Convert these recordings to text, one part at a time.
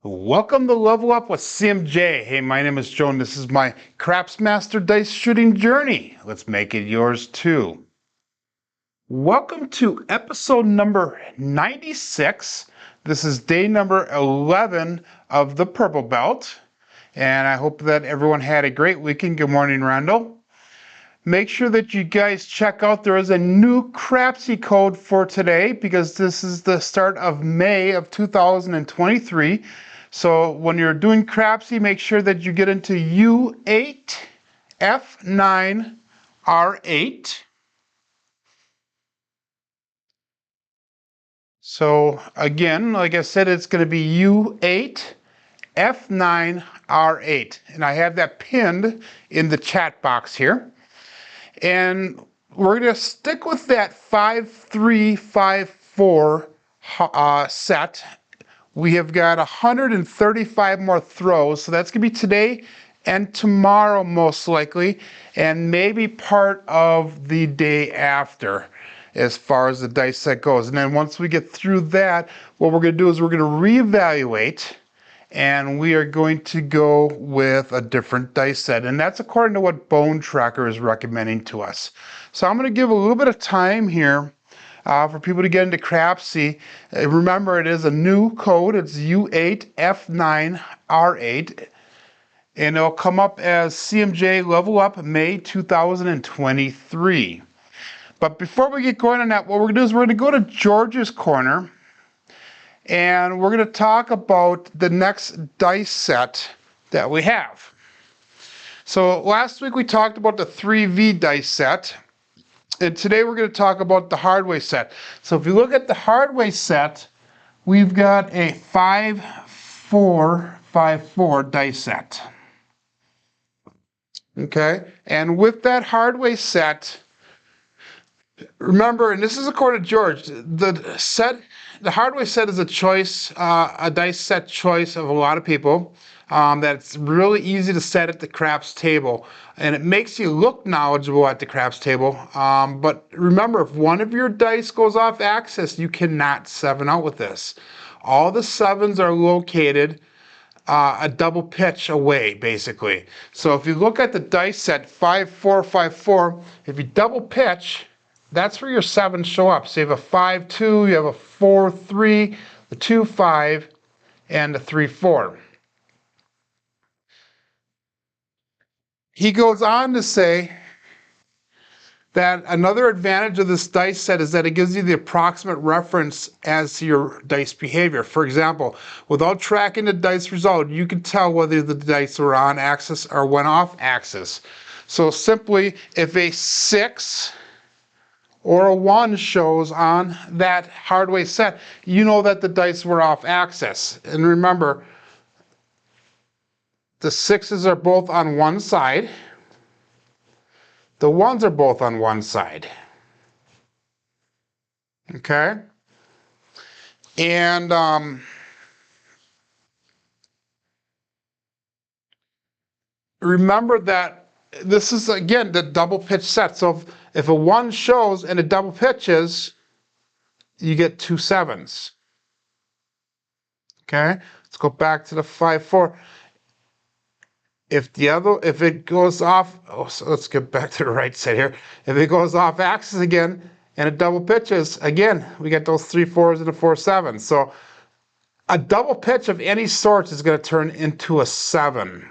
Welcome to Level Up with CMJ. Hey, my name is Jonas. This is my Craps Master dice shooting journey. Let's make it yours too. Welcome to episode number 96. This is day number 11 of the Purple Belt. And I hope that everyone had a great weekend. Good morning, Randall. Make sure that you guys check out, there is a new Crapsee code for today because this is the start of May of 2023. So when you're doing Crapsee, make sure that you get into U8, F9, R8. So again, like I said, it's going to be U8, F9, R8. And I have that pinned in the chat box here. And we're going to stick with that 5-3-5-4 set. We have got 135 more throws, so that's going to be today and tomorrow most likely, and maybe part of the day after as far as the dice set goes. And then once we get through that, what we're going to do is we're going to reevaluate, and we are going to go with a different dice set. And that's according to what Bone Tracker is recommending to us. So I'm going to give a little bit of time here for people to get into Crapsee. Remember, it is a new code. It's U8F9R8. And it'll come up as CMJ Level Up May 2023. But before we get going on that, what we're going to do is we're going to go to George's Corner. And we're going to talk about the next dice set that we have. So last week we talked about the 3V dice set. And today we're going to talk about the hardway set. So if you look at the hardway set, we've got a 5-4-5-4 dice set. Okay? And with that hardway set, remember, and this is according to George, the hardway set is a choice, a dice set choice of a lot of people. That's really easy to set at the craps table, and it makes you look knowledgeable at the craps table. But remember, if one of your dice goes off axis, you cannot 7 out with this. All the 7s are located a double pitch away, basically. So if you look at the dice set 5-4-5-4, if you double pitch, that's where your 7s show up. So you have a 5-2, you have a 4-3, the 2-5, and the 3-4. He goes on to say that another advantage of this dice set is that it gives you the approximate reference as to your dice behavior. For example, without tracking the dice result, you can tell whether the dice were on axis or went off axis. So simply, if a 6 or a 1 shows on that hardway set, you know that the dice were off axis. And remember, the 6s are both on one side. The 1s are both on one side. Okay? And remember that this is, again, the double pitch set. So if a 1 shows and it double pitches, you get 2 7s. Okay? Let's go back to the 5-4. If it goes off, so let's get back to the right side here. If it goes off axis again and it double pitches, again, we get those 3 4s and a 4 7s. So a double pitch of any sort is going to turn into a 7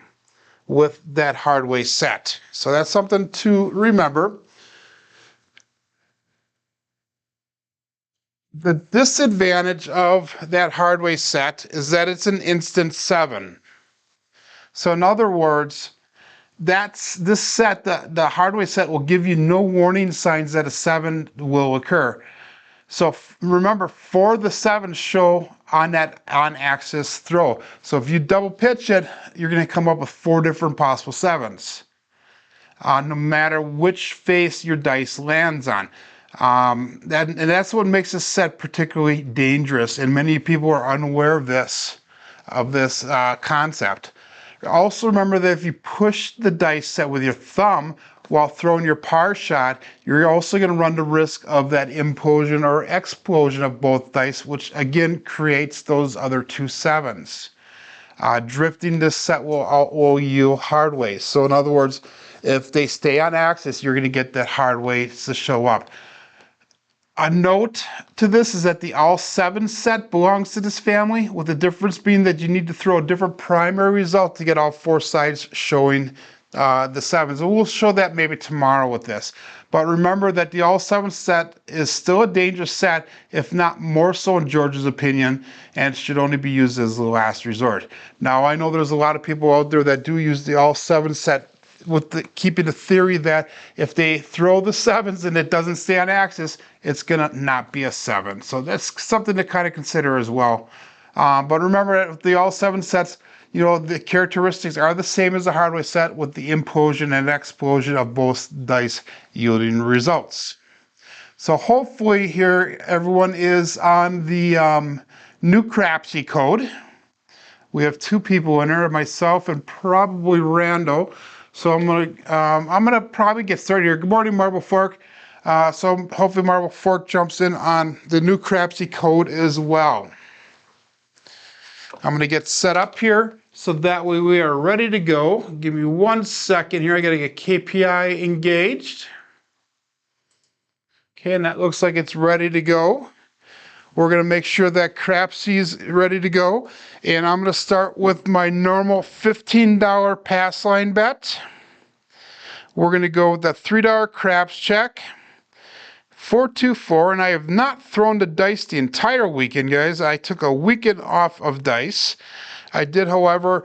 with that hardway set. So that's something to remember. The disadvantage of that hardway set is that it's an instant 7. So in other words, this set, the hardway set will give you no warning signs that a 7 will occur. So remember, 4 of the 7s show on that on-axis throw. So if you double pitch it, you're going to come up with 4 different possible 7s, no matter which face your dice lands on. And that's what makes this set particularly dangerous, and many people are unaware of this concept. Also remember that if you push the dice set with your thumb while throwing your par shot, you're also going to run the risk of that implosion or explosion of both dice, which again creates those other 2 7s. Drifting this set will yield hard weights. So in other words, if they stay on axis, you're going to get that hard weights to show up. A note to this is that the all 7 set belongs to this family, with the difference being that you need to throw a different primary result to get all 4 sides showing the 7s. And we'll show that maybe tomorrow with this. But remember that the all 7 set is still a dangerous set, if not more so in George's opinion, and should only be used as the last resort. Now, I know there's a lot of people out there that do use the all 7 set with keeping the theory that if they throw the 7s and it doesn't stay on axis, it's gonna not be a 7. So that's something to kind of consider as well. But remember that the all 7 sets, you know, the characteristics are the same as the hardware set, with the implosion and explosion of both dice yielding results. So hopefully here everyone is on the new Crapsee code. We have 2 people in there, myself and probably Rando. So I'm gonna probably get started here. Good morning, Marble Fork. So hopefully Marble Fork jumps in on the new Crapsee code as well. I'm gonna get set up here so that way we are ready to go. Give me 1 second here. I gotta get KPI engaged. Okay, and that looks like it's ready to go. We're going to make sure that Crapsee is ready to go. And I'm going to start with my normal $15 pass line bet. We're going to go with that $3 craps check. 424, and I have not thrown the dice the entire weekend, guys. I took a weekend off of dice. I did, however,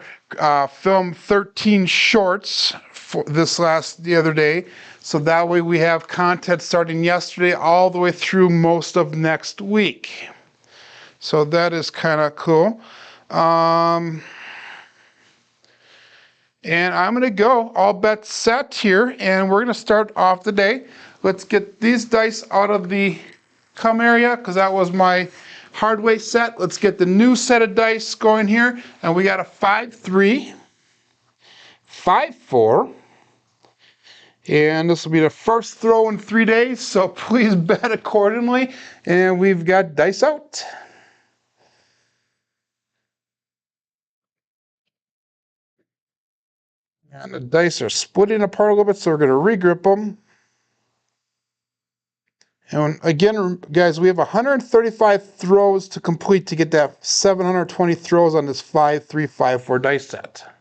film 13 shorts for the other day. So that way we have content starting yesterday all the way through most of next week. So that is kind of cool. And I'm going to go all bets set here, and we're going to start off the day. Let's get these dice out of the come area, because that was my hard weight set. Let's get the new set of dice going here, and we got a 5-3, 5-4. And this will be the first throw in 3 days, so please bet accordingly. And we've got dice out. And the dice are splitting apart a little bit, so we're going to regrip them. And again, guys, we have 135 throws to complete to get that 720 throws on this 5-3, 5-4 dice set.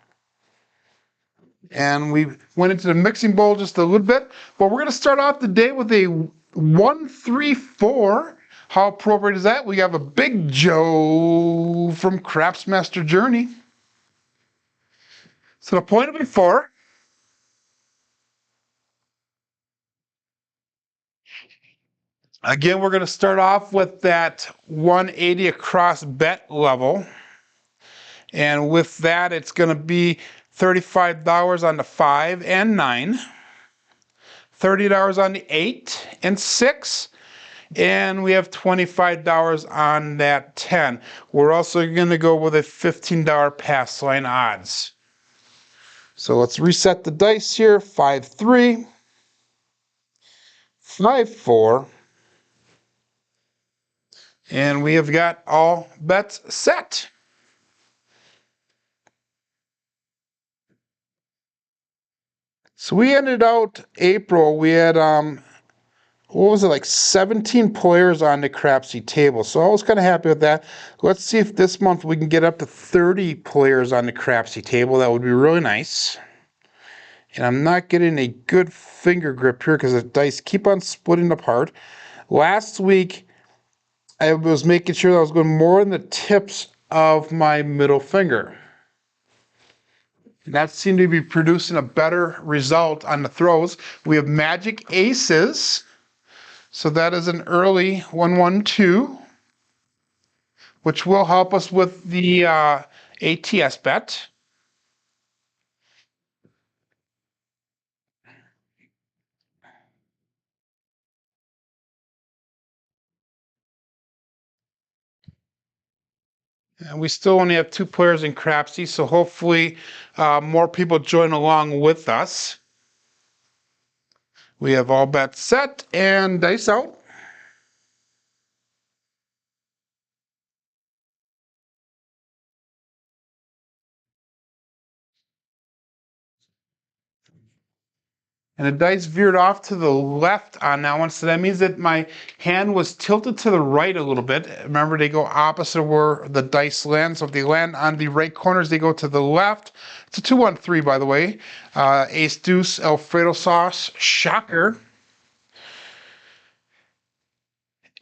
And we went into the mixing bowl just a little bit, but we're going to start off the day with a 1-3-4. How appropriate is that? We have a Big Joe from Crapsmaster Journey. So the point will be 4. Again, we're going to start off with that 180 across bet level. And with that, it's going to be $35 on the 5 and 9, $30 on the 8 and 6, and we have $25 on that 10. We're also going to go with a $15 pass line odds. So let's reset the dice here. 5-3, 5-4, and we have got all bets set. So we ended out April, we had, what was it, like 17 players on the Crapsee table. So I was kind of happy with that. Let's see if this month we can get up to 30 players on the Crapsee table. That would be really nice. And I'm not getting a good finger grip here because the dice keep on splitting apart. Last week, I was making sure that I was going more in the tips of my middle finger. And that seemed to be producing a better result on the throws. We have Magic Aces. So that is an early 1-1-2, which will help us with the ATS bet. And we still only have 2 players in Crapsee, so hopefully more people join along with us. We have all bets set and dice out. And the dice veered off to the left on that one, so that means that my hand was tilted to the right a little bit. Remember, they go opposite where the dice land, so if they land on the right corners, they go to the left. It's a 2-1-3, by the way. Ace Deuce, Alfredo sauce, shocker.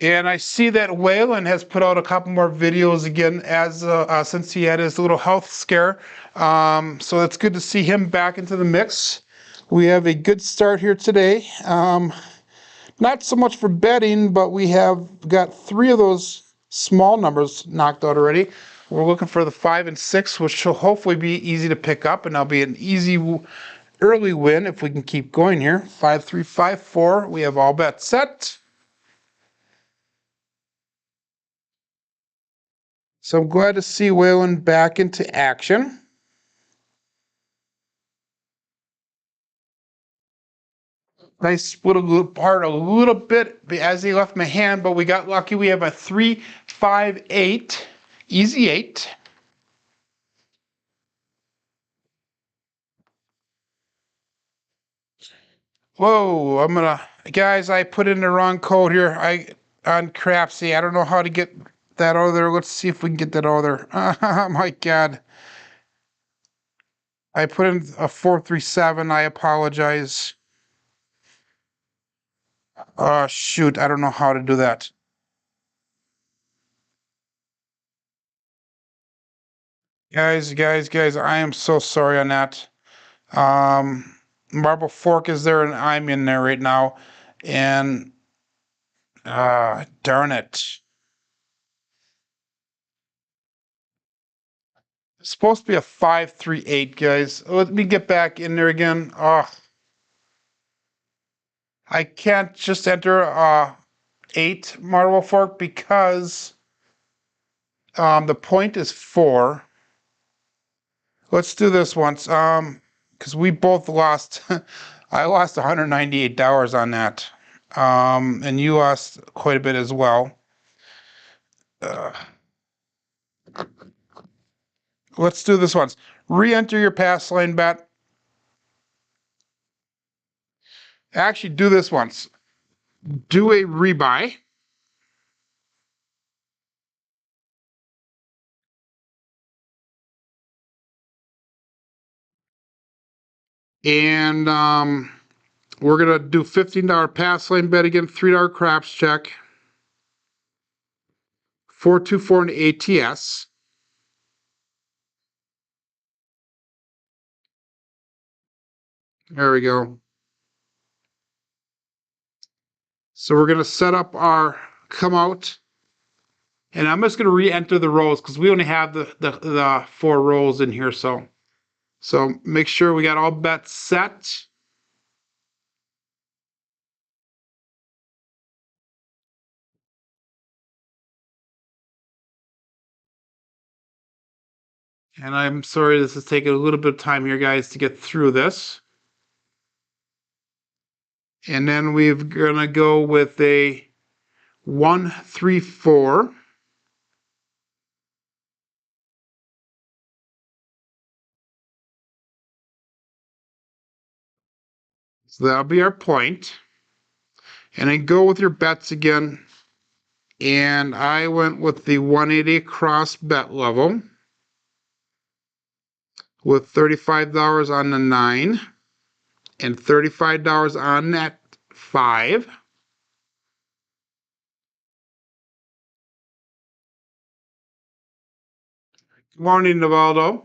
And I see that Waylon has put out a couple more videos again as since he had his little health scare. So it's good to see him back into the mix. We have a good start here today. Not so much for betting, but we have got 3 of those small numbers knocked out already. We're looking for the 5 and 6, which will hopefully be easy to pick up, and that'll be an easy early win if we can keep going here. 5, 3, 5, 4. We have all bets set. So I'm glad to see Waylon back into action. I split apart a little bit as he left my hand, but we got lucky. We have a 3, 5, 8, easy 8. Whoa, guys, I put in the wrong code here. On Crapsee. I don't know how to get that out of there. Let's see if we can get that out of there. Oh my God. I put in a 437. I apologize. Oh, shoot. I don't know how to do that. Guys, I am so sorry on that. Marble Fork is there and I'm in there right now. And, darn it. It's supposed to be a 538, guys. Let me get back in there again. Oh, I can't just enter 8 Marble Fork because the point is 4. Let's do this once. Because we both lost. I lost $198 on that. And you lost quite a bit as well. Let's do this once. Re-enter your pass lane bet. Actually, do this once. Do a rebuy. And we're going to do $15 pass lane bet again, $3 craps check. 424 in ATS. There we go. So we're going to set up our come out. And I'm just going to re-enter the rows because we only have the 4 rows in here. So make sure we got all bets set. And I'm sorry this is taking a little bit of time here, guys, to get through this. And then we're going to go with a 1, 3, 4. So that'll be our point. And then go with your bets again. And I went with the 180 across bet level with $35 on the 9 and $35 on that 5. Good morning, Navaldo.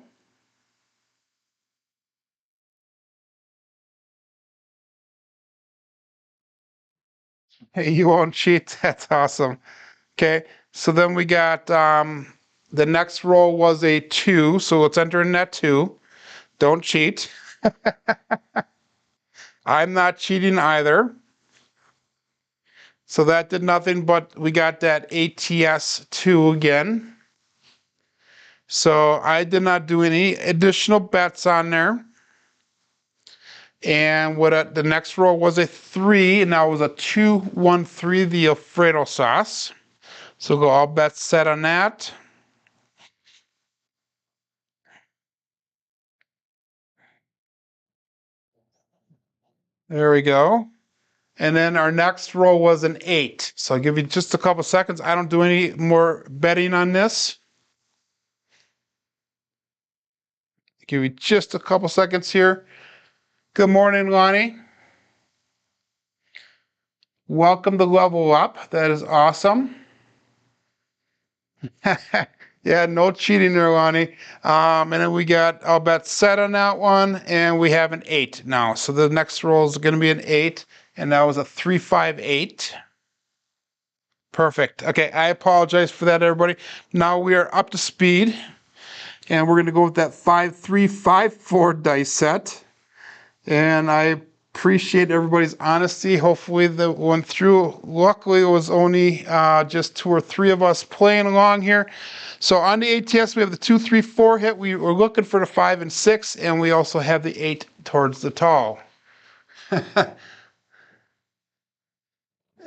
Hey, you won't cheat. That's awesome. Okay, so then we got the next roll was a 2, so let's enter in that 2. Don't cheat. I'm not cheating either. So that did nothing, but we got that ATS 2 again. So I did not do any additional bets on there. And the next roll was a 3, and that was a 2, 1, 3, the Alfredo sauce. So go all bets set on that. There we go. And then our next roll was an 8. So I'll give you just a couple seconds. I don't do any more betting on this. Give you just a couple seconds here. Good morning, Lonnie. Welcome to Level Up. That is awesome. Yeah, no cheating there, Lonnie. And then we got all bets set on that one, and we have an 8 now. So the next roll is going to be an 8, and that was a 3-5-8. Perfect. Okay, I apologize for that, everybody. Now we are up to speed, and we're going to go with that 5-3-5-4 dice set. And I appreciate everybody's honesty. Hopefully that went through. Luckily, it was only just 2 or 3 of us playing along here. So on the ATS, we have the 2, 3, 4 hit. We were looking for the 5 and 6, and we also have the 8 towards the tall.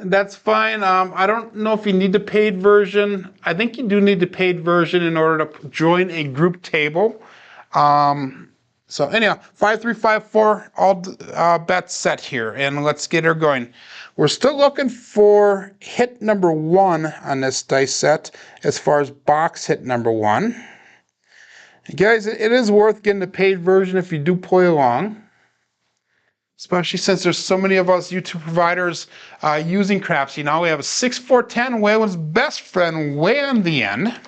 That's fine. I don't know if you need the paid version. I think you do need the paid version in order to join a group table. So anyhow, 5-3-5-4, all bets set here, and let's get her going. We're still looking for hit number 1 on this dice set as far as box hit number 1. Guys, it is worth getting the paid version if you do play along, especially since there's so many of us YouTube providers using Crapsee. Now we have a 6-4-10, Waylon's best friend way on the end.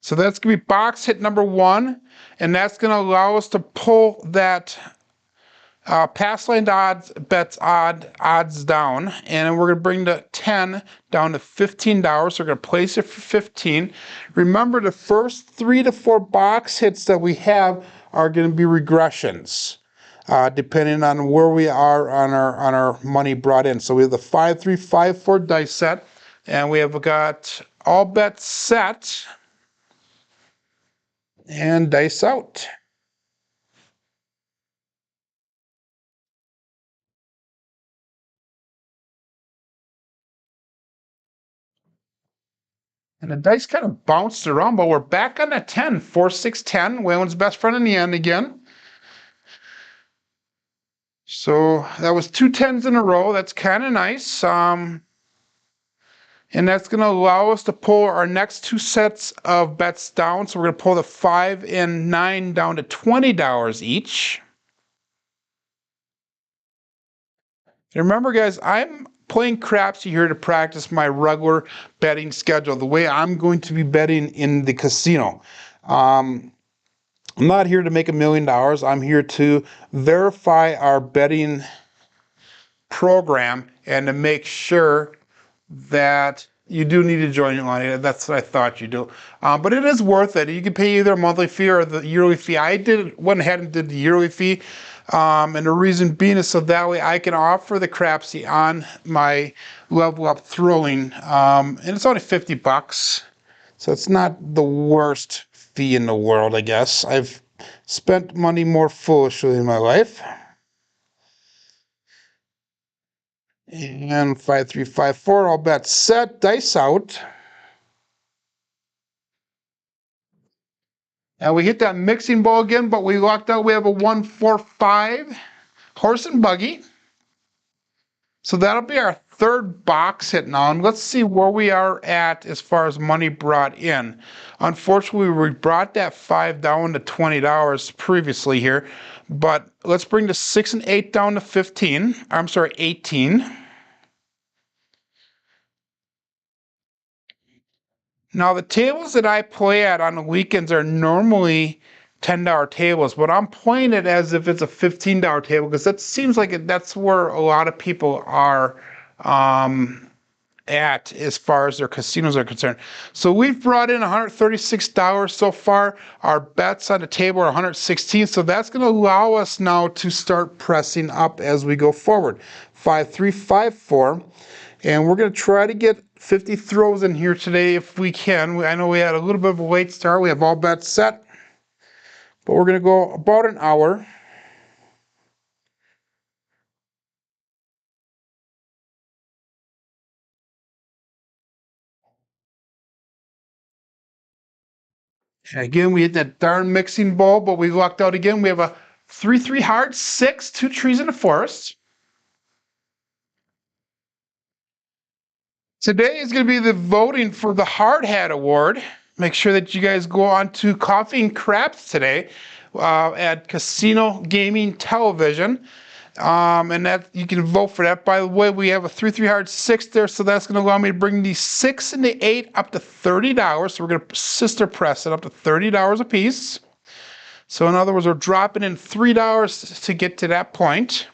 So that's going to be box hit number 1, and that's going to allow us to pull that pass line odds bets odds down, and then we're going to bring the 10 down to $15. So we're going to place it for 15. Remember, the first 3 to 4 box hits that we have are going to be regressions, depending on where we are on our money brought in. So we have the 5-3-5-4 dice set, and we have got all bets set. And dice out. And the dice kind of bounced around, but we're back on a 10. 4-6-10. Waylon's best friend in the end again. So that was 2 10s in a row. That's kind of nice. And that's going to allow us to pull our next 2 sets of bets down. So we're going to pull the 5 and 9 down to $20 each. And remember, guys, I'm playing Crapsee here to practice my regular betting schedule, the way I'm going to be betting in the casino. I'm not here to make $1 million. I'm here to verify our betting program and to make sure that you do need to join Lonnie. That's what I thought you do. But it is worth it. You can pay either a monthly fee or the yearly fee. I went ahead and did the yearly fee. And the reason being is so that way I can offer the Crapsee on my Level Up Throwing. And it's only $50. So it's not the worst fee in the world, I guess. I've spent money more foolishly in my life. And 5-3-5-4, all bets set, dice out. And we hit that mixing bowl again, but we locked out. We have a 1-4-5 horse and buggy. So that'll be our 3rd box hit now. And let's see where we are at as far as money brought in. Unfortunately, we brought that 5 down to $20 previously here. But let's bring the 6 and 8 down to 15. I'm sorry, 18. Now, the tables that I play at on the weekends are normally $10 tables, but I'm playing it as if it's a $15 table because that seems like that's where a lot of people are at as far as their casinos are concerned. So we've brought in $136 so far. Our bets on the table are 116, so that's going to allow us now to start pressing up as we go forward. 5-3-5-4. And we're going to try to get 50 throws in here today if we can. I know we had a little bit of a late start. We have all bets set. But we're going to go about an hour. Again, we hit that darn mixing bowl, but we lucked out again. We have a 3-3 heart, 6, 2 trees in the forest. Today is going to be the voting for the Hard Hat Award. Make sure that you guys go on to Coffee and Craps today at Casino Gaming Television. And that you can vote for that. By the way, we have a 3-3 hard 6 there, so that's going to allow me to bring the 6 and the 8 up to $30. So we're going to sister press it up to $30 a piece. So in other words, we're dropping in $3 to get to that point.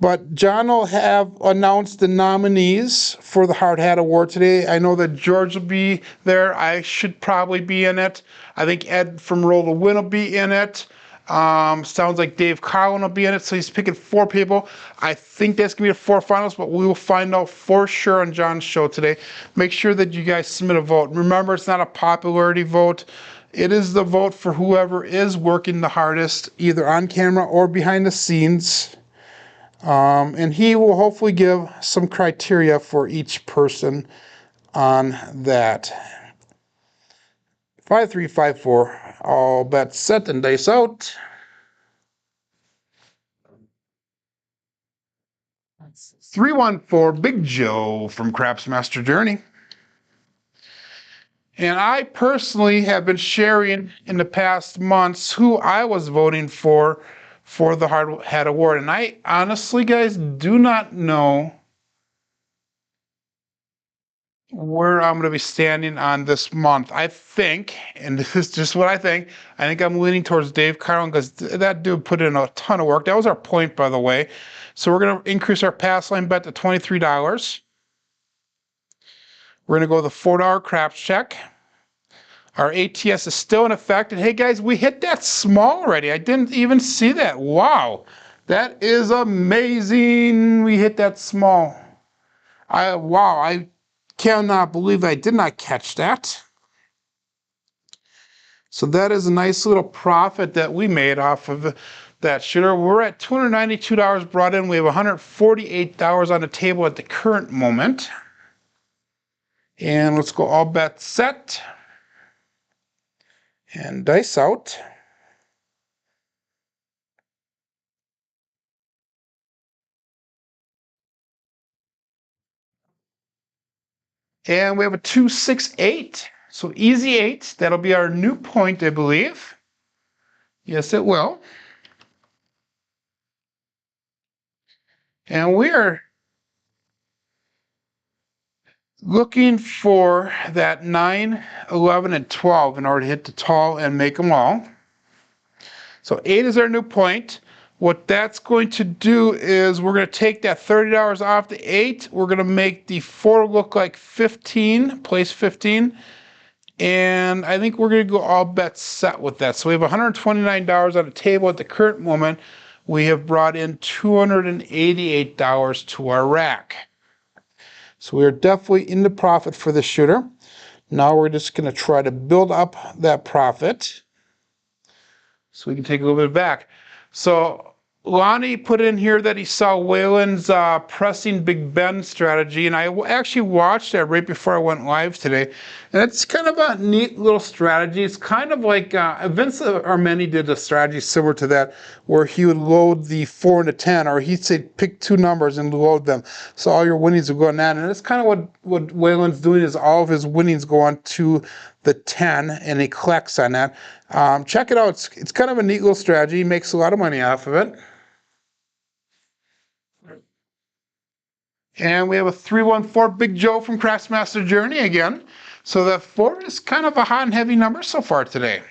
But John will have announced the nominees for the Hard Hat Award today. I know that George will be there. I should probably be in it. I think Ed from Roll to Win will be in it. Sounds like Dave Carlin will be in it, so he's picking 4 people. I think that's going to be the 4 finalists, but we will find out for sure on John's show today. Make sure that you guys submit a vote. Remember, it's not a popularity vote. It is the vote for whoever is working the hardest, either on camera or behind the scenes. And he will hopefully give some criteria for each person on that. 5, 3, 5, 4. All bets set and dice out. That's 314 Big Joe from Craps Master Journey. And I personally have been sharing in the past months who I was voting for the Hard Hat Award. And I honestly, guys, do not know where I'm going to be standing on this month. I think, and this is just what I think I'm leaning towards Dave Carlin because that dude put in a ton of work. That was our point, by the way. So we're going to increase our pass line bet to $23. We're going to go with a $4 craps check. Our ATS is still in effect. And hey, guys, we hit that small already. I didn't even see that. Wow. That is amazing. We hit that small. I cannot believe I did not catch that. So that is a nice little profit that we made off of that shooter. We're at $292 brought in. We have $148 on the table at the current moment. And let's go all bets set. And dice out. And we have a 2, 6, 8. So easy 8. That'll be our new point, I believe. Yes, it will. And we are looking for that 9, 11, and 12 in order to hit the tall and make them all. So 8 is our new point. What that's going to do is we're going to take that $30 off the 8. We're going to make the 4 look like 15, place 15. And I think we're going to go all bets set with that. So we have $129 on the table at the current moment. We have brought in $288 to our rack. So we are definitely in the profit for the shooter. Now we're just going to try to build up that profit so we can take a little bit back. So Lonnie put in here that he saw Waylon's pressing Big Ben strategy, and I actually watched that right before I went live today. And it's kind of a neat little strategy. It's kind of like Vince Armeni did a strategy similar to that, where he would load the 4 and the 10, or he'd say pick 2 numbers and load them. So all your winnings will go on that. And that's kind of what Waylon's doing, is all of his winnings go on to the 10, and he collects on that. Check it out. It's kind of a neat little strategy. He makes a lot of money off of it. And we have a 314 Big Joe from Craftsmaster Journey again. So that 4 is kind of a hot and heavy number so far today.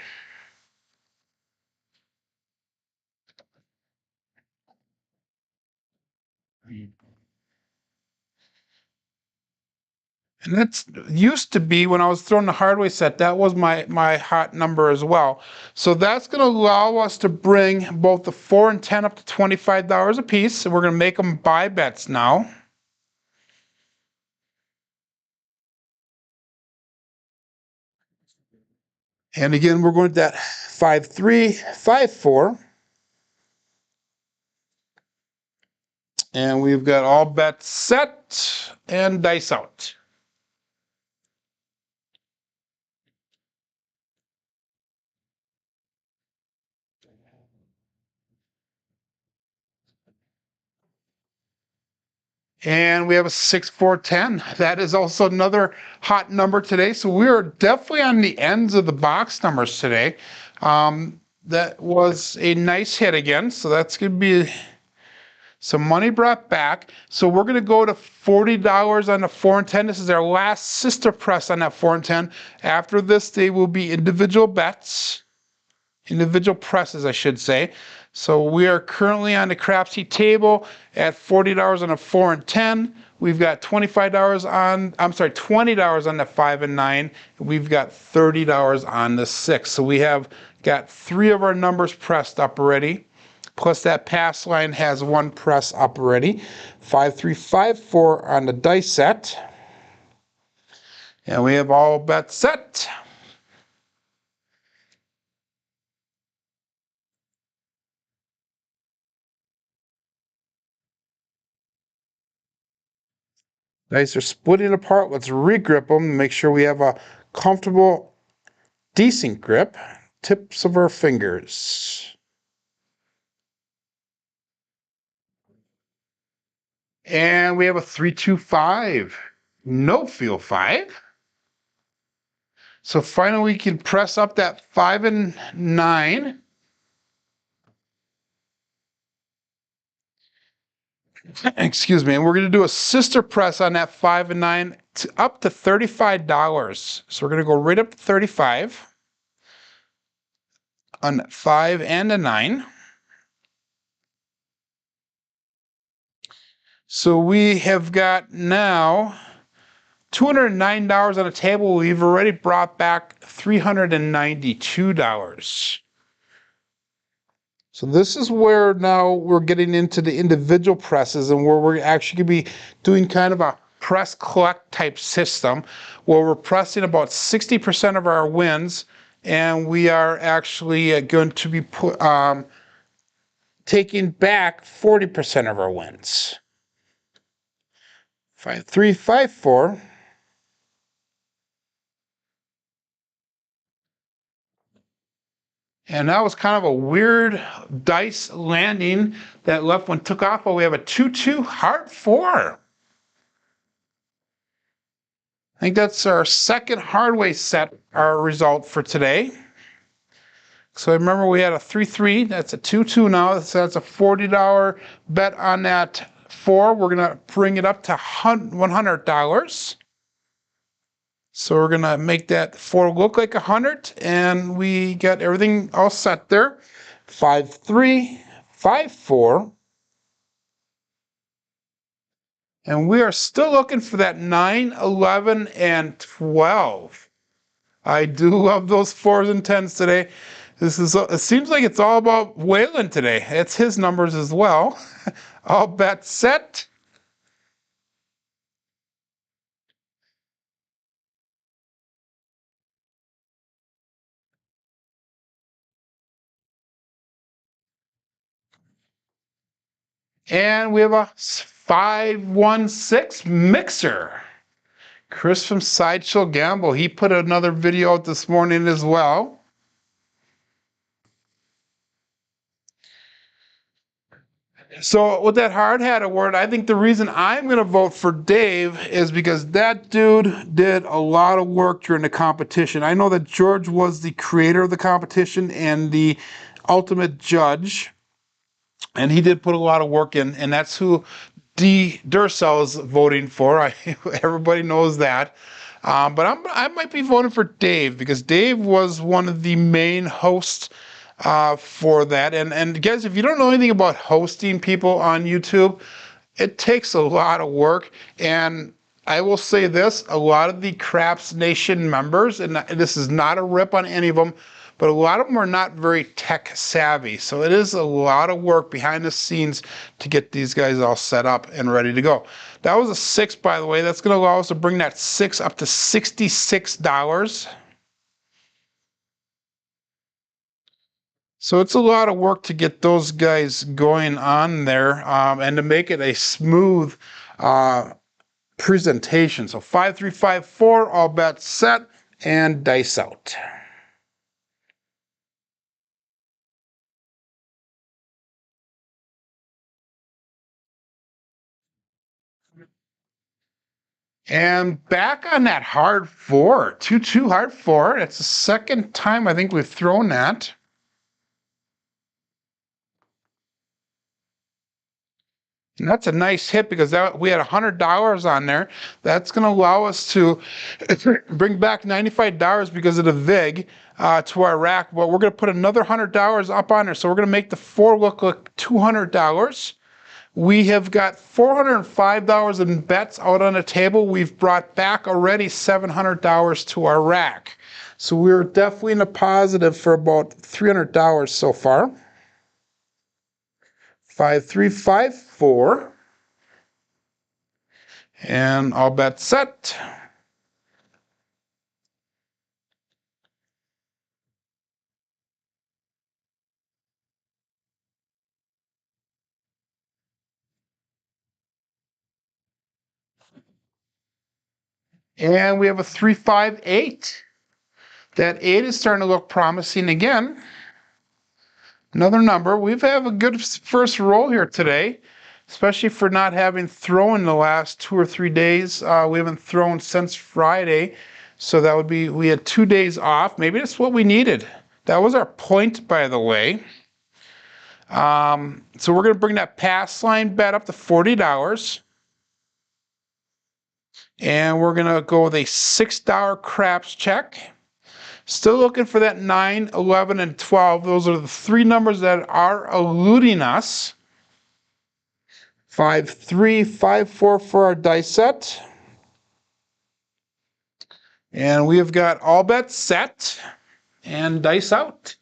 And that's used to be when I was throwing the hardware set, that was my hot number as well. So that's going to allow us to bring both the 4 and 10 up to $25 a piece. So we're going to make them buy bets now. And again, we're going to that 5, 3, 5, 4. And we've got all bets set and dice out. And we have a 6410. That is also another hot number today. So we are definitely on the ends of the box numbers today. That was a nice hit again. So that's going to be some money brought back. So we're going to go to $40 on the 4 and 10. This is our last sister press on that 4 and 10. After this, they will be individual bets. Individual presses, I should say. So we are currently on the Crapsee table at $40 on a 4 and 10. We've got $20 on the 5 and 9. We've got $30 on the 6. So we have got 3 of our numbers pressed up already. Plus that pass line has 1 press up already. 5, 3, 5, 4 on the dice set. And we have all bets set. Dice are splitting apart. Let's regrip them and make sure we have a comfortable, decent grip. Tips of our fingers. And we have a 3, 2, 5. No feel 5. So finally we can press up that 5 and 9. Excuse me. And we're going to do a sister press on that 5 and 9 up to $35. So we're going to go right up to 35 on 5 and a 9. So we have got now $209 on the table. We've already brought back $392. So this is where now we're getting into the individual presses and where we're actually going to be doing kind of a press collect type system where we're pressing about 60% of our wins, and we are actually going to be taking back 40% of our wins. 5, 3, 5, 4. And that was kind of a weird dice landing. That left one took off, but we have a 2-2 heart 4. I think that's our second hardway set, our result for today. So remember we had a 3-3, that's a 2-2 now, so that's a $40 bet on that 4. We're going to bring it up to $100. So we're going to make that 4 look like 100, and we got everything all set there. 5, 3, 5, 4. And we are still looking for that 9, 11, and 12. I do love those 4s and 10s today. It seems like it's all about Waylon today. It's his numbers as well. All bets set. And we have a 516 mixer. Chris from Sideshow Gamble, he put another video out this morning as well. So with that hard hat award, I think the reason I'm going to vote for Dave is because that dude did a lot of work during the competition. I know that George was the creator of the competition and the ultimate judge, and he did put a lot of work in, and that's who D. Durcell is voting for. Everybody knows that. But I might be voting for Dave because Dave was one of the main hosts for that. And guys, if you don't know anything about hosting people on YouTube, it takes a lot of work. And I will say this, a lot of the Craps Nation members, and this is not a rip on any of them, but a lot of them are not very tech savvy. So it is a lot of work behind the scenes to get these guys all set up and ready to go. That was a 6, by the way. That's going to allow us to bring that 6 up to $66. So it's a lot of work to get those guys going on there and to make it a smooth presentation. So 5, 3, 5, 4, all bets set and dice out. And back on that hard 4, 2-2 hard 4. It's the second time I think we've thrown that. And that's a nice hit because we had $100 on there. That's going to allow us to bring back $95 because of the VIG to our rack. But we're going to put another $100 up on there. So we're going to make the 4 look like $200. We have got $405 in bets out on the table. We've brought back already $700 to our rack. So we're definitely in the positive for about $300 so far. 5354. And all bets set. And we have a 358. That 8 is starting to look promising again. Another number. We've had a good first roll here today, especially for not having thrown the last 2 or 3 days. We haven't thrown since Friday, so that would be, we had 2 days off. Maybe that's what we needed. That was our point, by the way. So we're going to bring that pass line bet up to $40. And we're going to go with a $6 craps check. Still looking for that 9, 11, and 12. Those are the 3 numbers that are eluding us. 5, 3, 5, 4 for our dice set. And we have got all bets set and dice out.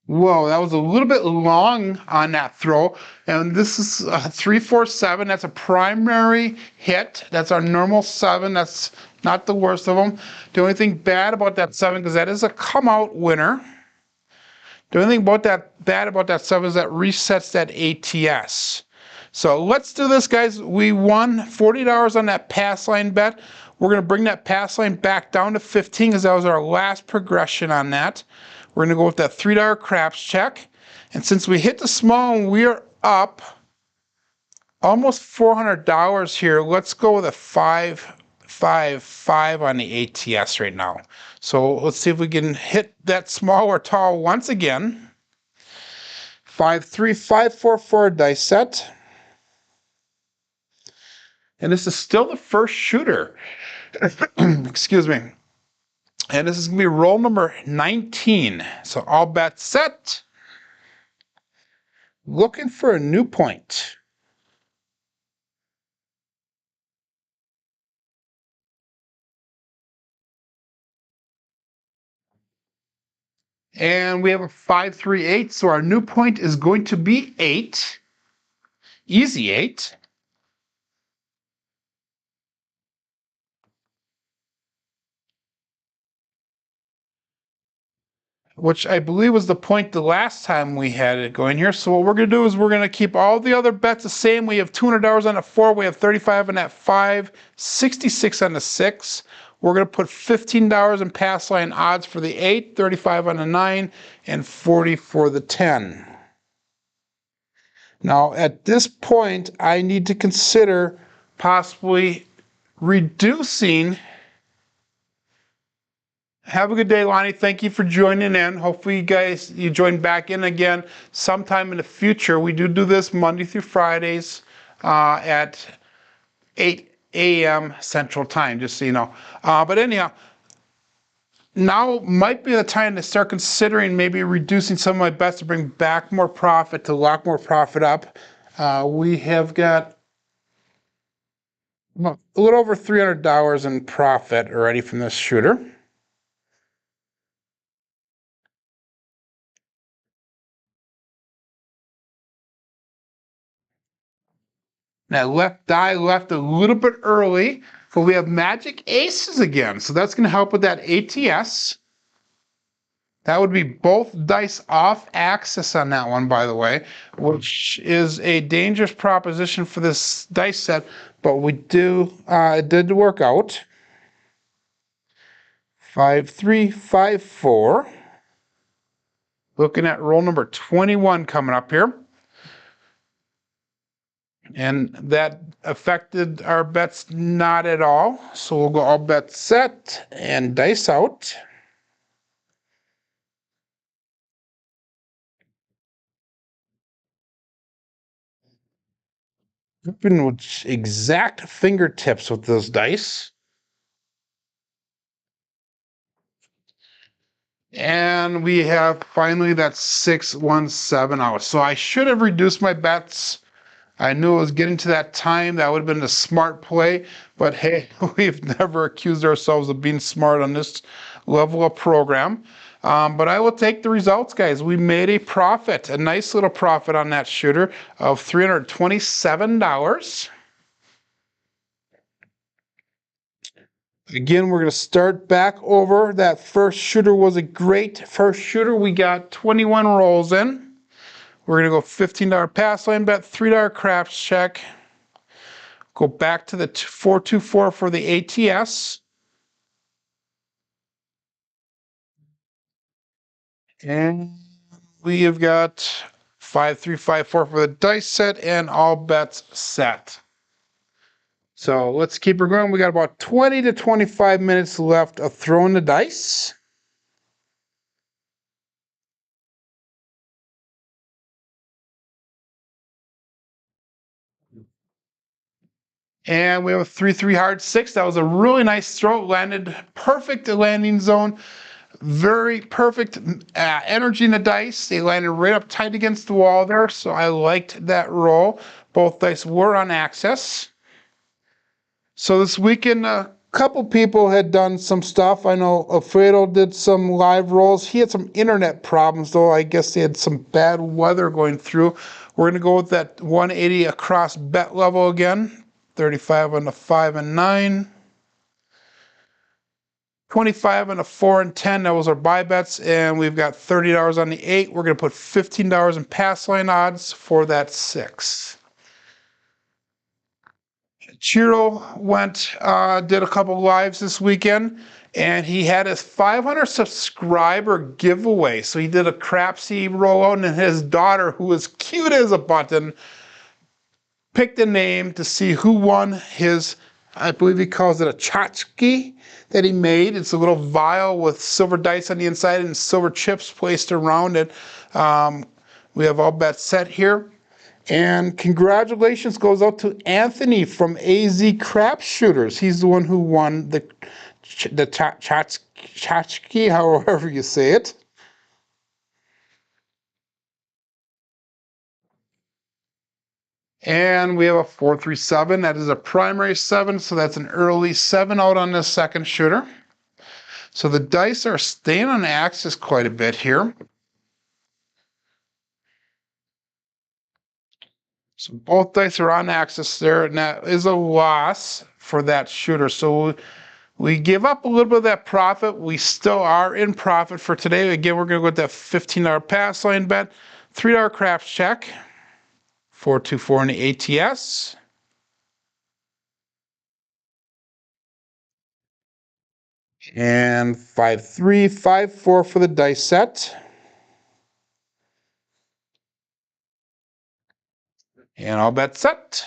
Whoa, that was a little bit long on that throw. And this is 347. That's a primary hit. That's our normal 7. That's not the worst of them. The only thing bad about that 7, because that is a come out winner. The only thing bad about that 7 is that resets that ATS. So let's do this, guys. We won $40 on that pass line bet. We're going to bring that pass line back down to 15 because that was our last progression on that. We're going to go with that $3 craps check. And since we hit the small one, we are up almost $400 here. Let's go with a 555 on the ATS right now. So let's see if we can hit that small or tall once again. 53544 dice set. And this is still the first shooter. Excuse me. And this is going to be roll number 19. So all bets set. Looking for a new point. And we have a 538. So our new point is going to be 8. Easy 8. Which I believe was the point the last time we had it going here. So what we're going to do is we're going to keep all the other bets the same. We have $200 on a 4. We have 35 on that 5, 66 on the 6. We're going to put $15 in pass line odds for the 8, 35 on the 9, and 40 for the 10. Now, at this point, I need to consider possibly reducing. Have a good day, Lonnie. Thank you for joining in. Hopefully, you join back in again sometime in the future. We do this Monday through Fridays at 8 a.m. Central Time, just so you know. But anyhow, now might be the time to start considering maybe reducing some of my bets to bring back more profit, to lock more profit up. We have got a little over $300 in profit already from this shooter. That left die left a little bit early, but we have magic aces again. So that's going to help with that ATS. That would be both dice off axis on that one, by the way, which is a dangerous proposition for this dice set, but it did work out. 5354. Looking at roll number 21 coming up here. And that affected our bets not at all. So we'll go all bets set and dice out. Open with exact fingertips with those dice. And we have finally that 617 out. So I should have reduced my bets. I knew it was getting to that time. That would have been a smart play. But hey, we've never accused ourselves of being smart on this level of program. But I will take the results, guys. We made a profit, a nice little profit on that shooter of $327. Again, we're going to start back over. That first shooter was a great first shooter. We got 21 rolls in. We're going to go $15 pass line bet, $3 craps check. Go back to the 424 for the ATS. And we have got 5354 for the dice set and all bets set. So let's keep her going. We got about 20 to 25 minutes left of throwing the dice. And we have a 3-3 hard 6. That was a really nice throw. Landed perfect landing zone. Very perfect energy in the dice. They landed right up tight against the wall there. So I liked that roll. Both dice were on access. So this weekend, a couple people had done some stuff. I know Alfredo did some live rolls. He had some internet problems, though. I guess they had some bad weather going through. We're going to go with that 180 across bet level again. 35 on the 5 and 9. 25 on the 4 and 10. That was our buy bets. And we've got $30 on the 8. We're going to put $15 in pass line odds for that 6. Chiro did a couple lives this weekend, and he had his 500 subscriber giveaway. So he did a Crapsee rollout, and his daughter, who was cute as a button, picked a name to see who won his, I believe he calls it a tchotchke that he made. It's a little vial with silver dice on the inside and silver chips placed around it. We have all bets set here. And congratulations goes out to Anthony from AZ Crap Shooters. He's the one who won the tchotchke, however you say it. And we have a 437. That is a primary 7, so that's an early 7 out on this second shooter. So the dice are staying on axis quite a bit here. So both dice are on axis there, and that is a loss for that shooter. So we give up a little bit of that profit. We still are in profit for today. Again, we're going to go with that $15 pass line bet, $3 craps check, 424 in the ATS. And 5354 for the dice set. And all bets set.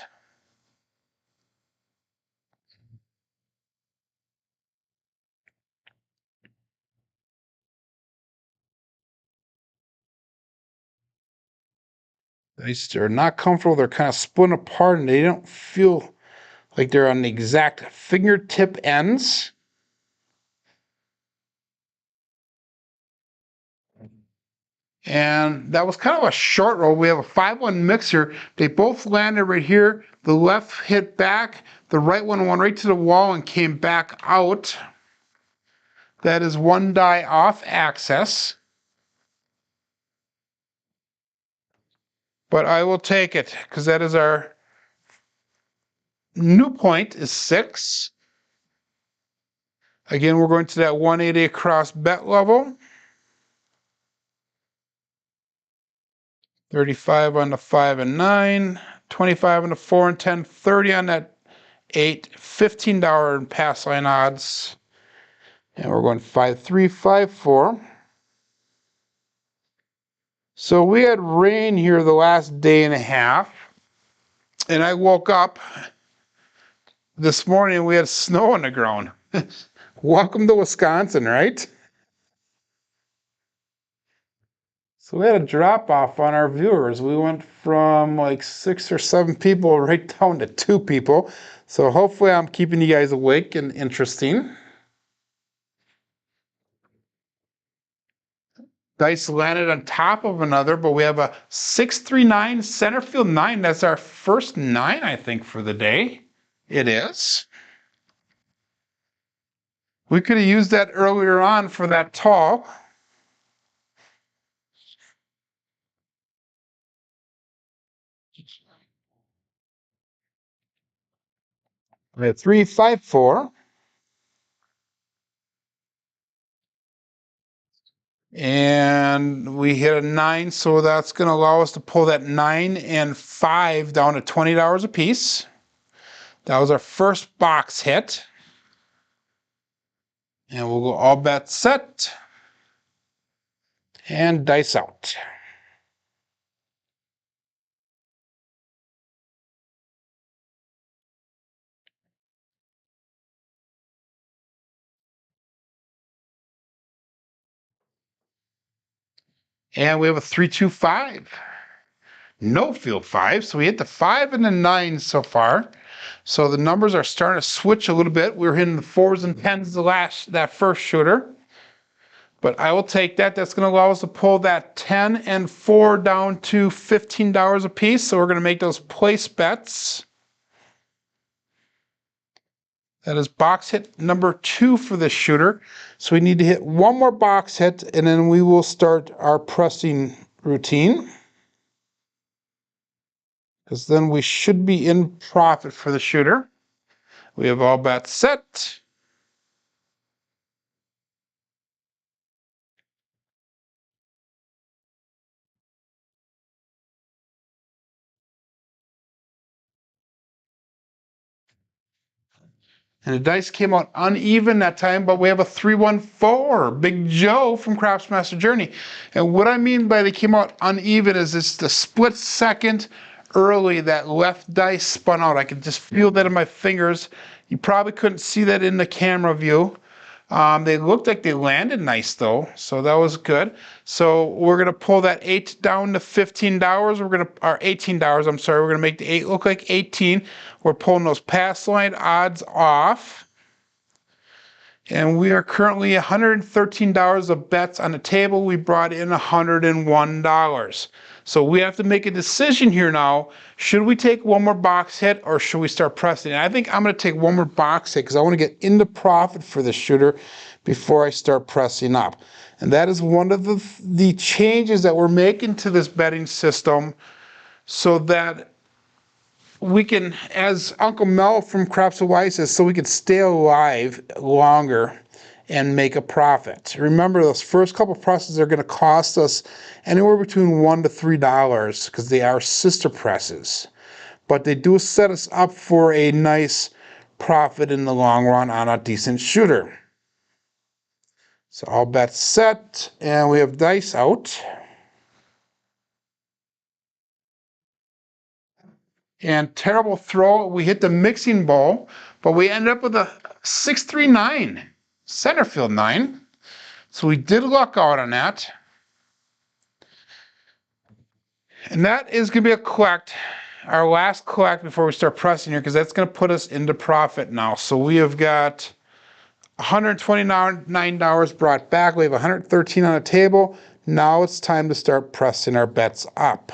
They're not comfortable. They're kind of split apart, and they don't feel like they're on the exact fingertip ends. And that was kind of a short roll. We have a 5-1 mix here. They both landed right here. The left hit back. The right one went right to the wall and came back out. That is one die off axis. But I will take it because that is our new point is 6. Again, we're going to that 180 across bet level. 35 on the 5 and 9, 25 on the 4 and 10, 30 on that 8, $15 in pass line odds. And we're going 5, 3, 5, 4. So we had rain here the last day and a half. And I woke up this morning and we had snow on the ground. Welcome to Wisconsin, right? So we had a drop off on our viewers. We went from like 6 or 7 people right down to 2 people. So hopefully I'm keeping you guys awake and interesting. Dice landed on top of another, but we have a 639 center field 9. That's our first 9, I think, for the day. It is. We could have used that earlier on for that tall. We had 3, 5, 4. And we hit a 9, so that's going to allow us to pull that 9 and 5 down to $20 a piece. That was our first box hit. And we'll go all bets set and dice out. And we have a 3, 2, 5. No field 5, so we hit the 5 and the 9 so far. So the numbers are starting to switch a little bit. We were hitting the 4s and 10s that first shooter. But I will take that. That's going to allow us to pull that 10 and 4 down to $15 a piece. So we're going to make those place bets. That is box hit number 2 for this shooter. So we need to hit one more box hit, and then we will start our pressing routine. Because then we should be in profit for the shooter. We have all bets set. And the dice came out uneven that time, but we have a 314, Big Joe from Crapsee Journey. And what I mean by they came out uneven is it's the split second early that left dice spun out. I could just feel that in my fingers. You probably couldn't see that in the camera view. They looked like they landed nice though, so that was good. So we're gonna pull that 8 down to $15. Or $18. I'm sorry. We're gonna make the 8 look like 18. We're pulling those pass line odds off, and we are currently $113 of bets on the table. We brought in $101. So we have to make a decision here now. Should we take one more box hit or should we start pressing? And I think I'm going to take one more box hit because I want to get into profit for the shooter before I start pressing up. And that is one of the changes that we're making to this betting system so that we can, as Uncle Mel from Crapsee says, so we can stay alive longer and make a profit. Remember, those first couple of presses are going to cost us anywhere between $1 to $3 because they are sister presses. But they do set us up for a nice profit in the long run on a decent shooter. So all bets set, and we have dice out. And terrible throw. We hit the mixing bowl, but we ended up with a 639 center field 9. So we did luck out on that. And that is going to be a collect, our last collect before we start pressing here, because that's going to put us into profit now. So we have got $129 brought back. We have $113 on the table. Now it's time to start pressing our bets up.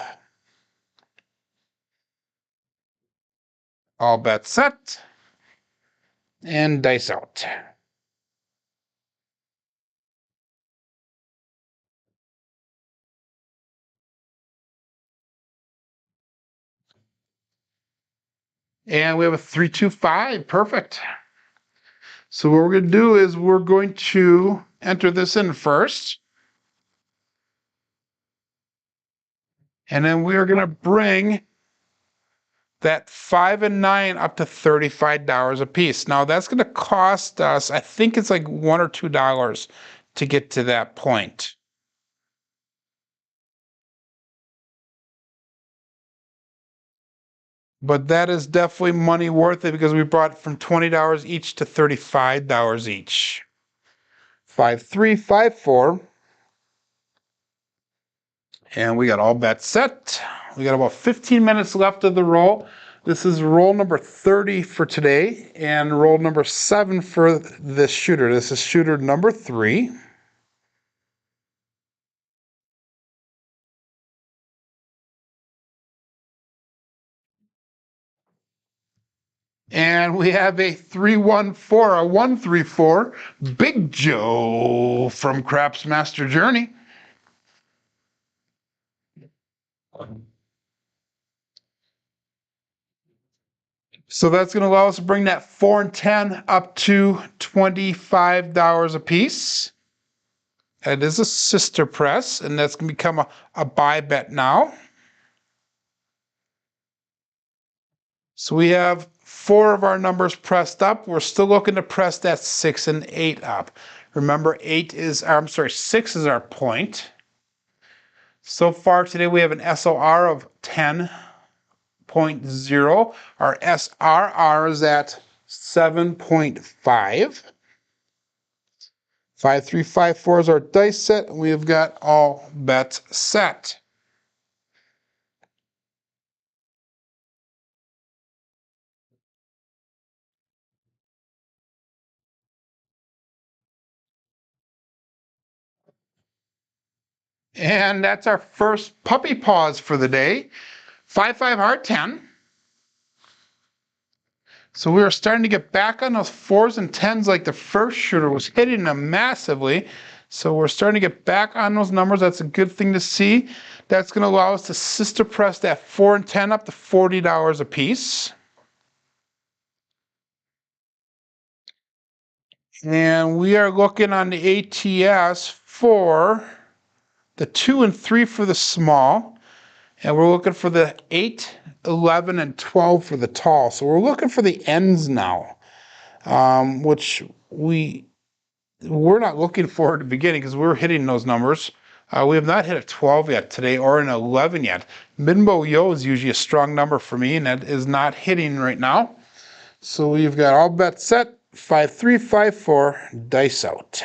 All bets set. And dice out. And we have a 325. Perfect. So what we're going to do is we're going to enter this in first. And then we are going to bring that 5 and 9 up to $35 a piece. Now that's going to cost us, I think it's like $1 or $2 to get to that point. But that is definitely money worth it because we brought from $20 each to $35 each. 5, 3, 5, 4. And we got all bets set. We got about 15 minutes left of the roll. This is roll number 30 for today and roll number 7 for this shooter. This is shooter number 3. And we have a 314, a 134, Big Joe from Crapsee Master Journey. So that's going to allow us to bring that 4 and 10 up to $25 a piece. It is a sister press, and that's going to become a buy bet now. So we have 4 of our numbers pressed up. We're still looking to press that 6 and 8 up. Remember, 6 is our point. So far today we have an SOR of 10.0. Our SRR is at 7.5. 5, 3, 5, 4 is our dice set, and we've got all bets set. And that's our first puppy pause for the day. 5, 5, heart, 10. So we are starting to get back on those 4s and 10s like the first shooter was hitting them massively. So we're starting to get back on those numbers. That's a good thing to see. That's going to allow us to sister press that 4 and 10 up to $40 a piece. And we are looking on the ATS for the 2 and 3 for the small. And we're looking for the 8, 11, and 12 for the tall. So we're looking for the ends now, which we're not looking for at the beginning because we're hitting those numbers. We have not hit a 12 yet today or an 11 yet. Minbo Yo is usually a strong number for me, and that is not hitting right now. So we've got all bets set. 5, 3, 5, 4, dice out.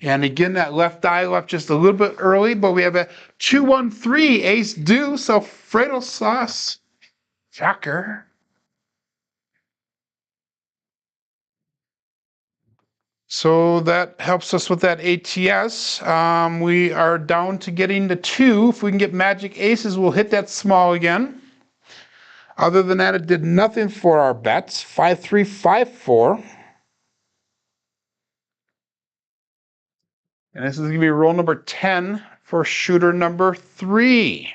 And again, that left eye left just a little bit early, but we have a 2-1-3 ace deuce, Alfredo sauce. Shocker. So that helps us with that ATS. We are down to getting the 2. If we can get magic aces, we'll hit that small again. Other than that, it did nothing for our bets. 5, 3, 5, 4. And this is going to be roll number 10 for shooter number 3.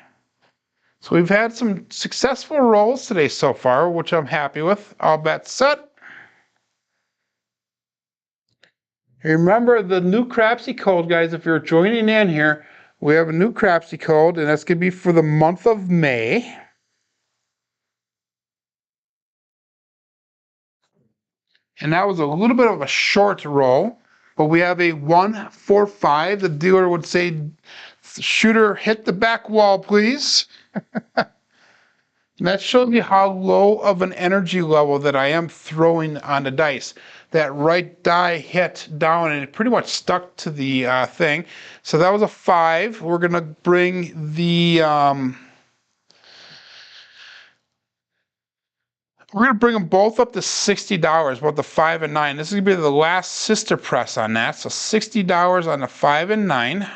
So we've had some successful rolls today so far, which I'm happy with. All bets set. Remember the new Crapsee code, guys. If you're joining in here, we have a new Crapsee code, and that's going to be for the month of May. And that was a little bit of a short roll, but we have a 1-4-5. The dealer would say, shooter, hit the back wall, please. And that shows you how low of an energy level that I am throwing on the dice. That right die hit down and it pretty much stuck to the thing. So that was a 5. We're going to bring the... we're going to bring them both up to $60, both the 5 and 9. This is going to be the last sister press on that. So $60 on the 5 and 9.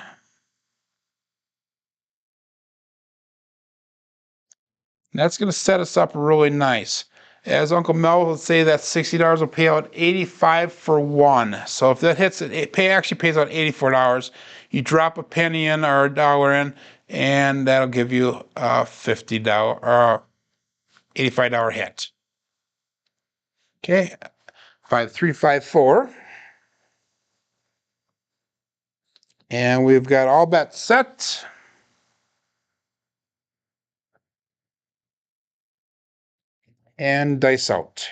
That's going to set us up really nice. As Uncle Mel would say, that $60 will pay out $85 for 1. So if that hits it, actually pays out $84. You drop a penny in or a dollar in, and that'll give you a $50 or $85 hit. Okay, 5, 3, 5, 4. And we've got all bets set. And dice out.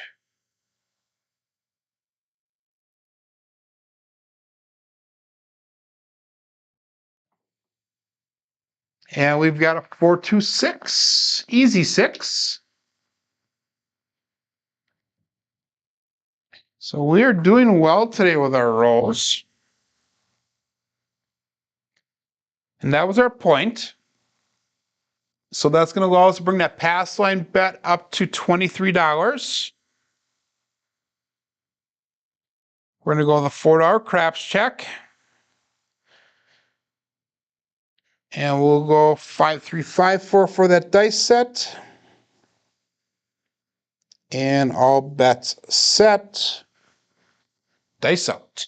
And we've got a 4-2-6, easy 6. So we are doing well today with our rolls. And that was our point. So that's going to allow us to bring that pass line bet up to $23. We're going to go with the $4 craps check. And we'll go 5-3-5-4 for that dice set. And all bets set. Dice out.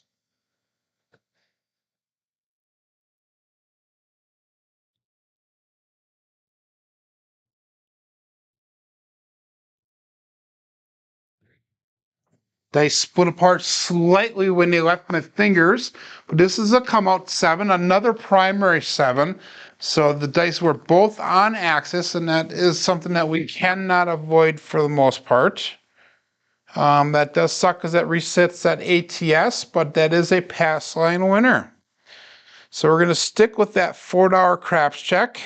Dice split apart slightly when they left my fingers, but this is a come out 7, another primary 7. So the dice were both on axis, and that is something that we cannot avoid for the most part. That does suck because that resets that ATS, but that is a pass line winner. So we're going to stick with that $4 craps check.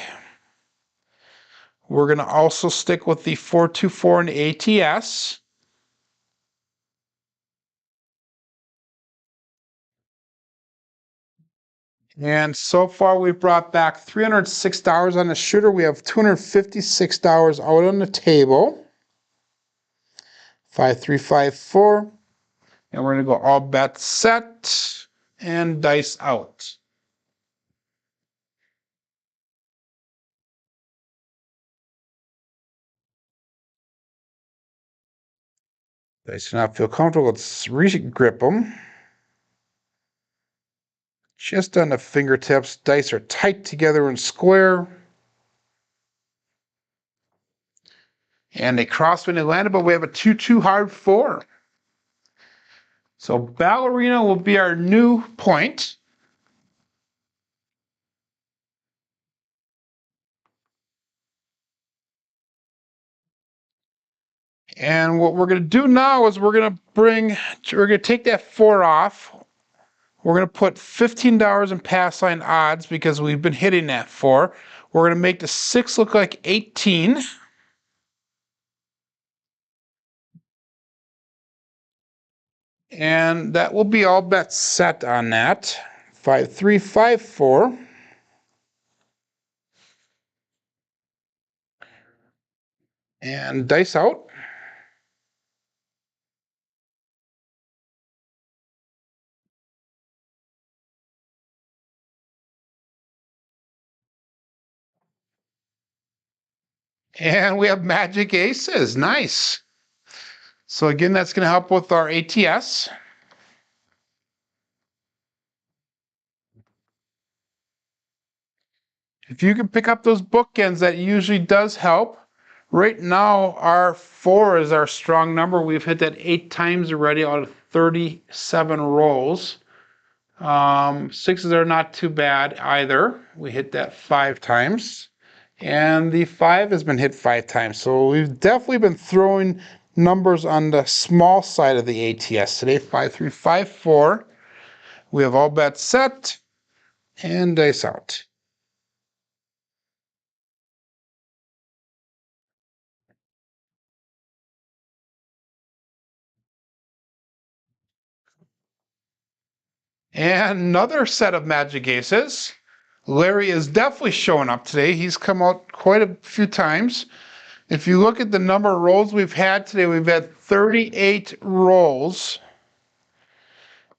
We're going to also stick with the 4-2-4 and ATS. And so far, we've brought back $306 on the shooter. We have $256 out on the table. 5-3-5-4. And we're going to go all bets set and dice out. Dice do not feel comfortable. Let's re-grip them. Just on the fingertips. Dice are tight together and square. And they crossed when they landed, but we have a 2-2 hard 4. So ballerina will be our new point. And what we're going to do now is we're going to take that 4 off. We're going to put $15 in pass line odds because we've been hitting that 4. We're going to make the 6 look like 18. And that will be all bets set on that. 5-3-5-4. And dice out. And we have magic aces. Nice. So again, that's going to help with our ATS. If you can pick up those bookends, that usually does help. Right now, our 4 is our strong number. We've hit that 8 times already out of 37 rolls. 6s are not too bad either. We hit that 5 times. And the 5 has been hit 5 times. So we've definitely been throwing numbers on the small side of the ATS today. 5-3-5-4. We have all bets set and dice out. And another set of magic aces. Larry is definitely showing up today. He's come out quite a few times. If you look at the number of rolls we've had today, we've had 38 rolls.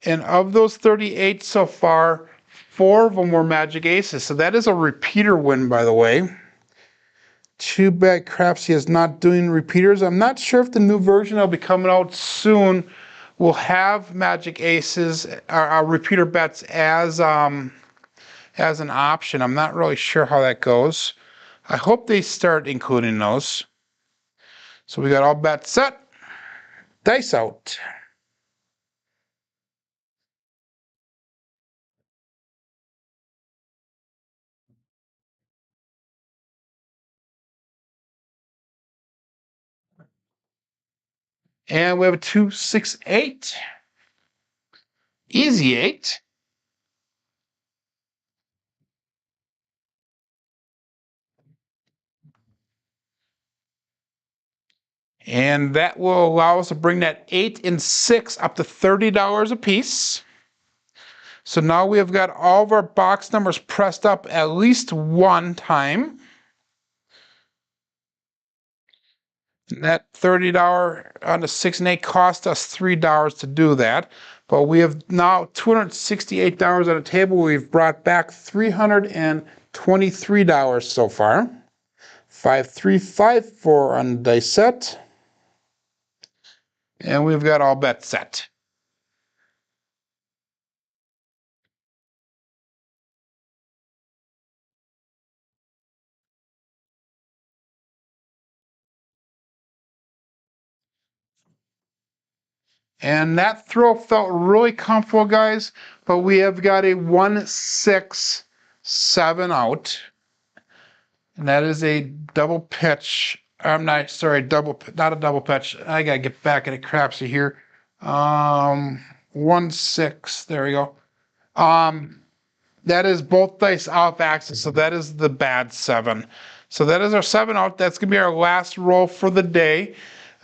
And of those 38 so far, 4 of them were magic aces. So that is a repeater win, by the way. Too bad Crapsee is not doing repeaters. I'm not sure if the new version that'll be coming out soon will have magic aces or repeater bets as an option. I'm not really sure how that goes. I hope they start including those. So we got all bets set. Dice out. And we have a 2, 6, 8. Easy 8. And that will allow us to bring that 8 and 6 up to $30 a piece. So now we have got all of our box numbers pressed up at least one time. And that $30 on the 6 and 8 cost us $3 to do that. But we have now $268 on the table. We've brought back $323 so far. 5, 3, 5, 4 on the dice set. And we've got all bets set. And that throw felt really comfortable, guys, but we have got a 1, 6, 7 out. And that is a double pitch. I'm not, sorry, not a double pitch. I gotta get back at a Crapsee here. 1, 6, there we go. That is both dice off axis, so that is the bad 7. So that is our 7 out. That's gonna be our last roll for the day.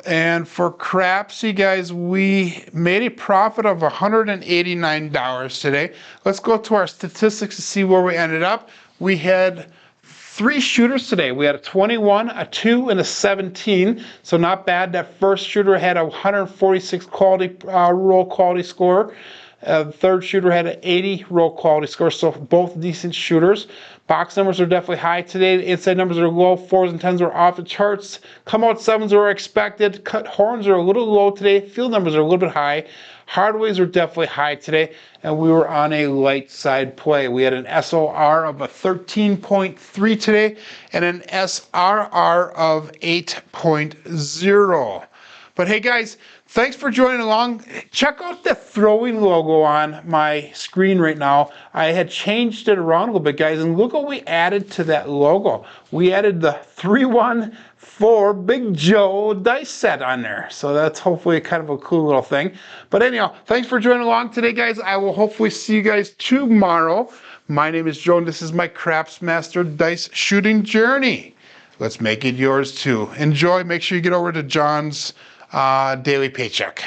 And for Crapsee, guys, we made a profit of $189 today. Let's go to our statistics to see where we ended up. We had 3 shooters today. We had a 21, a 2, and a 17. So not bad. That first shooter had a 146 roll quality score. The third shooter had an 80 roll quality score, so both decent shooters. Box numbers are definitely high today. The inside numbers are low. 4s and 10s are off the charts. Come out 7s are expected. Cut horns are a little low today. Field numbers are a little bit high. Hardways are definitely high today, and we were on a light side play. We had an SOR of a 13.3 today and an SRR of 8.0. But hey guys, thanks for joining along. Check out the throwing logo on my screen right now. I had changed it around a little bit, guys, and look what we added to that logo. We added the 314 Big Joe dice set on there. So that's hopefully kind of a cool little thing. But anyhow, thanks for joining along today, guys. I will hopefully see you guys tomorrow. My name is Joe, and this is my Crapsmaster dice shooting journey. Let's make it yours too. Enjoy. Make sure you get over to John's daily paycheck.